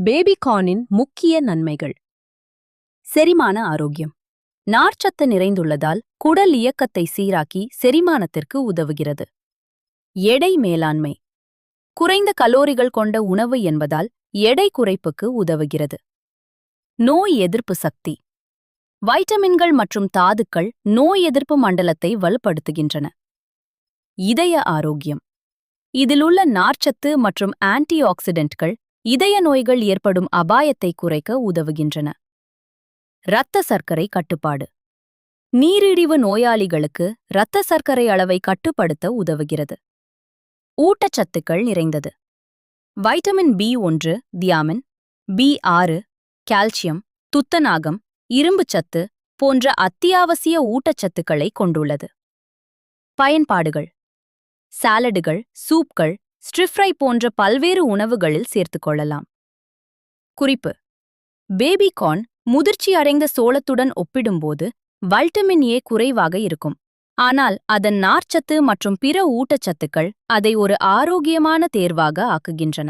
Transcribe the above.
பேபிகார்னின் முக்கிய நன்மைகள். செரிமான ஆரோக்கியம். நார்ச்சத்து நிறைந்துள்ளதால் குடல் இயக்கத்தை சீராக்கி செரிமானத்திற்கு உதவுகிறது. எடை மேலாண்மை. குறைந்த கலோரிகள் கொண்ட உணவு என்பதால் எடை குறைப்புக்கு உதவுகிறது. நோய் எதிர்ப்பு சக்தி. வைட்டமின்கள் மற்றும் தாதுக்கள் நோய் எதிர்ப்பு மண்டலத்தை வலுப்படுத்துகின்றன. இதய ஆரோக்கியம். இதிலுள்ள நார்ச்சத்து மற்றும் ஆன்டி ஆக்சிடென்ட்கள் இதய நோய்கள் ஏற்படும் அபாயத்தை குறைக்க உதவுகின்றன. இரத்த சர்க்கரை கட்டுப்பாடு. நீரிழிவு நோயாளிகளுக்கு இரத்த சர்க்கரை அளவை கட்டுப்படுத்த உதவுகிறது. ஊட்டச்சத்துக்கள் நிறைந்தது. வைட்டமின் பி1, தியாமின், பி6, கால்சியம், துத்தநாகம், இரும்புச்சத்து போன்ற அத்தியாவசிய ஊட்டச்சத்துக்களை கொண்டுள்ளது. பயன்பாடுகள். சாலடுகள், சூப்கள், ஸ்டிர்-ஃப்ரை போன்ற பல்வேறு உணவுகளில் சேர்த்துக் கொள்ளலாம். குறிப்பு: பேபிகார்ன் முதிர்ச்சி அடைந்த சோளத்துடன் ஒப்பிடும்போது வைட்டமின் ஏ குறைவாக இருக்கும். ஆனால் அதன் நார்ச்சத்து மற்றும் பிற ஊட்டச்சத்துக்கள் அதை ஒரு ஆரோக்கியமான தேர்வாக ஆக்குகின்றன.